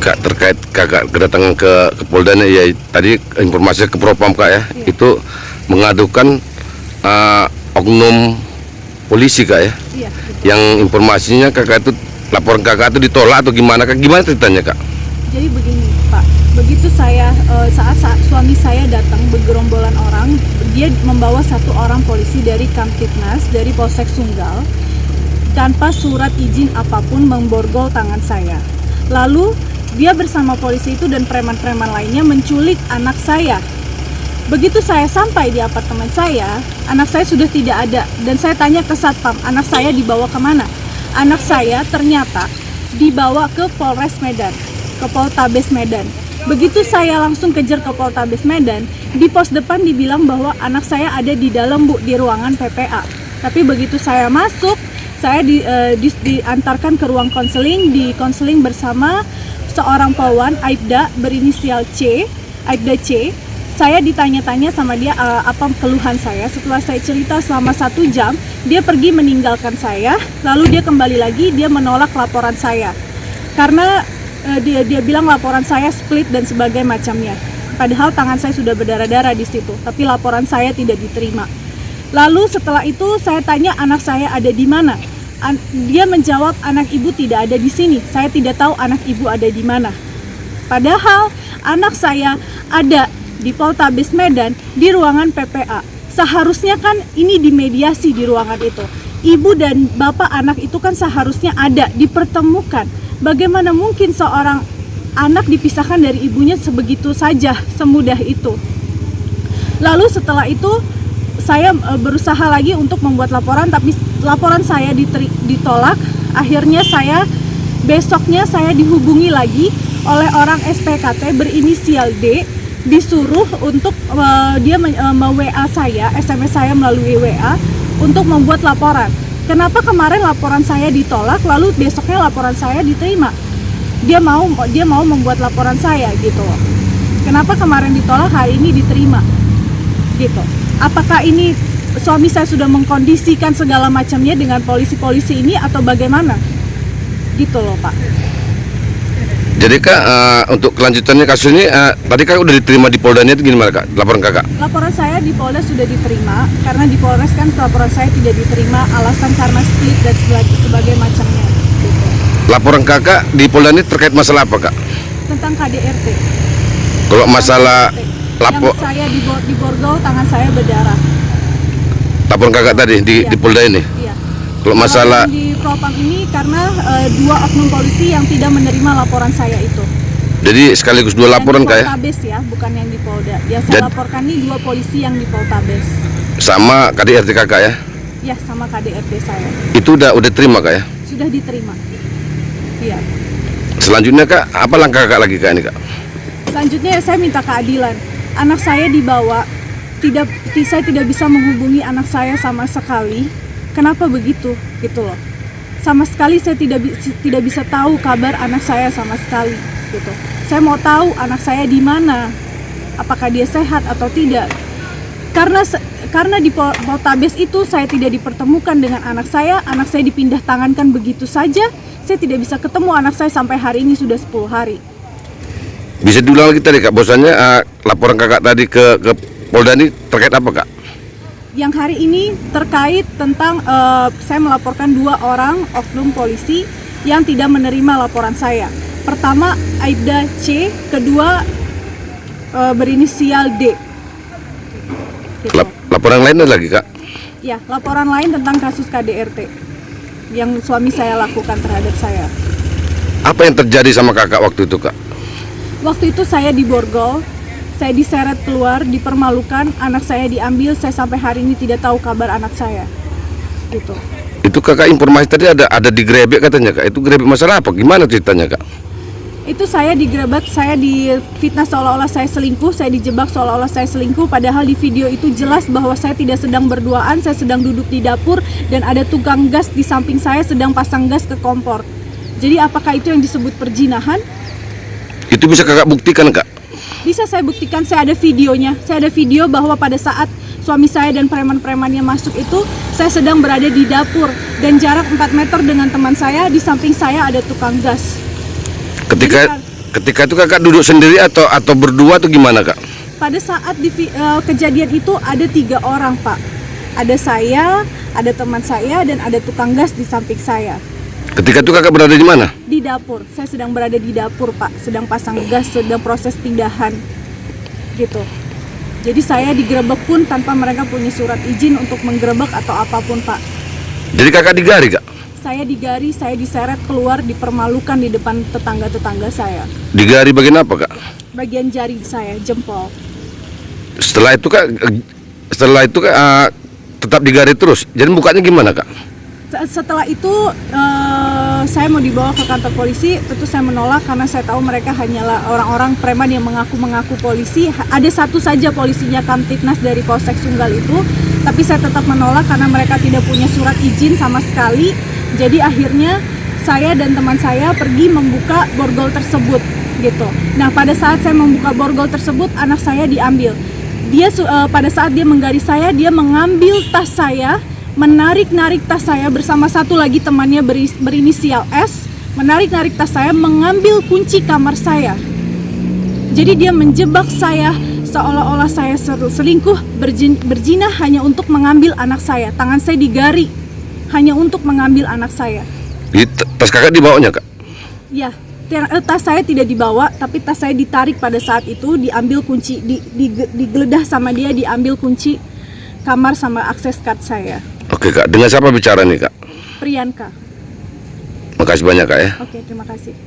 Kak, terkait kakak kedatangan ke Polda ya, tadi informasi ke Propam Kak ya, itu mengadukan oknum polisi Kak ya, Iya, betul. yang informasinya kakak itu, laporan kakak itu ditolak atau gimana Kak, gimana ceritanya Kak? Jadi begini Pak, begitu saya saat suami saya datang bergerombolan orang, dia membawa satu orang polisi dari Kamtipmas, dari Polsek Sunggal, tanpa surat izin apapun memborgol tangan saya. Lalu dia bersama polisi itu dan preman-preman lainnya menculik anak saya. Begitu saya sampai di apartemen saya, anak saya sudah tidak ada. Dan saya tanya ke Satpam, anak saya dibawa kemana? Anak saya ternyata dibawa ke Polres Medan, ke Poltabes Medan. Begitu saya langsung kejar ke Poltabes Medan, di pos depan dibilang bahwa anak saya ada di dalam Bu, di ruangan PPA. Tapi begitu saya masuk, saya diantarkan ke ruang konseling, di konseling bersama seorang polwan, Aibda, berinisial C, Aibda C. Saya ditanya-tanya sama dia apa keluhan saya. Setelah saya cerita selama 1 jam, dia pergi meninggalkan saya. Lalu dia kembali lagi, dia menolak laporan saya. Karena dia bilang laporan saya split dan sebagainya macamnya. Padahal tangan saya sudah berdarah-darah di situ, tapi laporan saya tidak diterima. Lalu setelah itu saya tanya anak saya ada di mana. Dia menjawab anak ibu tidak ada di sini. Saya tidak tahu anak ibu ada di mana. Padahal anak saya ada di Poltabes Medan di ruangan PPA. Seharusnya kan ini dimediasi di ruangan itu. Ibu dan bapak anak itu kan seharusnya ada, dipertemukan. Bagaimana mungkin seorang anak dipisahkan dari ibunya sebegitu saja, semudah itu. Lalu setelah itu saya berusaha lagi untuk membuat laporan, tapi laporan saya ditolak. Akhirnya besoknya saya dihubungi lagi oleh orang SPKT berinisial D, disuruh untuk dia WA saya, SMS saya melalui WA untuk membuat laporan. Kenapa kemarin laporan saya ditolak, lalu besoknya laporan saya diterima? Dia mau membuat laporan saya gitu. Kenapa kemarin ditolak, hari ini diterima? Gitu. Apakah ini suami saya sudah mengkondisikan segala macamnya dengan polisi-polisi ini atau bagaimana? Gitu loh Pak. Jadi Kak, untuk kelanjutannya kasus ini, tadi Kak udah diterima di Poldanya itu gimana Kak, laporan kakak? Laporan saya di Polda sudah diterima, karena di Polres kan laporan saya tidak diterima, alasan karena split dan sebagainya macamnya. Gitu. Laporan kakak di Polda ini terkait masalah apa Kak? Tentang KDRT. Kalau masalah yang saya diborgol, tangan saya berdarah. Laporan kakak tadi di Polda ini? Iya. Kalau masalah di Propam ini karena 2 oknum polisi yang tidak menerima laporan saya itu. Jadi sekaligus 2 laporan Kak ya? Poltabes ya, bukan yang di Polda. Yang saya laporkan ini 2 polisi yang di Poltabes. Sama KDRT kakak ya? Ya, sama KDRT saya. Itu udah terima Kak ya? Sudah diterima. Iya. Selanjutnya Kak, apa langkah kakak lagi Kak ini Kak? Selanjutnya saya minta keadilan. Anak saya dibawa, saya tidak bisa menghubungi anak saya sama sekali. Kenapa begitu? Gitu loh. Sama sekali saya tidak bisa tahu kabar anak saya sama sekali. Gitu. Saya mau tahu anak saya di mana, apakah dia sehat atau tidak. Karena di Poltabes itu saya tidak dipertemukan dengan anak saya dipindah tangankan begitu saja. Saya tidak bisa ketemu anak saya sampai hari ini sudah 10 hari. Bisa diulang lagi tadi Kak, bosannya laporan kakak tadi ke Polda ini terkait apa Kak? Yang hari ini terkait tentang saya melaporkan 2 orang oknum polisi yang tidak menerima laporan saya. Pertama Aibda C, kedua berinisial D. Gitu. Laporan lain ada lagi Kak? Ya, laporan lain tentang kasus KDRT yang suami saya lakukan terhadap saya. Apa yang terjadi sama kakak waktu itu Kak? Waktu itu saya diborgol, saya diseret keluar, dipermalukan, anak saya diambil, saya sampai hari ini tidak tahu kabar anak saya. Gitu. Itu kakak informasi tadi ada digrebek katanya Kak. Itu grebek masalah apa? Gimana ceritanya Kak? Itu saya digrebek, saya difitnah seolah-olah saya selingkuh, saya dijebak seolah-olah saya selingkuh, padahal di video itu jelas bahwa saya tidak sedang berduaan, saya sedang duduk di dapur dan ada tukang gas di samping saya sedang pasang gas ke kompor. Jadi apakah itu yang disebut perzinahan? Itu bisa kakak buktikan Kak? Bisa saya buktikan, saya ada videonya. Saya ada video bahwa pada saat suami saya dan preman-premannya masuk itu, saya sedang berada di dapur dan jarak 4 meter dengan teman saya, di samping saya ada tukang gas. Ketika itu kakak duduk sendiri atau berdua atau gimana kak? Pada saat kejadian itu ada 3 orang Pak. Ada saya, ada teman saya, dan ada tukang gas di samping saya. Ketika itu kakak berada di mana? Di dapur, saya sedang berada di dapur Pak, sedang pasang gas, sedang proses pindahan gitu. Jadi saya digerebek pun tanpa mereka punya surat izin untuk menggerebek atau apapun Pak. Jadi kakak digari kak? Saya digari, saya diseret keluar, dipermalukan di depan tetangga-tetangga saya. Digari bagian apa kak? Bagian jari saya, jempol. Setelah itu kak tetap digari terus. Jadi bukanya gimana kak? Setelah itu saya mau dibawa ke kantor polisi. Tentu saya menolak karena saya tahu mereka hanyalah orang-orang preman yang mengaku polisi. Ada satu saja polisinya Kamtibnas dari Polsek Sunggal itu, tapi saya tetap menolak karena mereka tidak punya surat izin sama sekali. Jadi akhirnya saya dan teman saya pergi membuka borgol tersebut gitu. Nah, pada saat saya membuka borgol tersebut, anak saya diambil. Dia pada saat dia menggaris saya, dia mengambil tas saya, menarik-narik tas saya bersama satu lagi temannya berinisial S, menarik-narik tas saya, mengambil kunci kamar saya. Jadi dia menjebak saya seolah-olah saya selingkuh, berzina hanya untuk mengambil anak saya. Tangan saya digari hanya untuk mengambil anak saya. Tas kakak dibawanya kak? Ya, tas saya tidak dibawa, tapi tas saya ditarik pada saat itu, diambil kunci, digeledah sama dia, diambil kunci kamar sama akses card saya. Oke kak, dengan siapa bicara nih kak? Priyanka. Makasih banyak kak ya. Oke, terima kasih.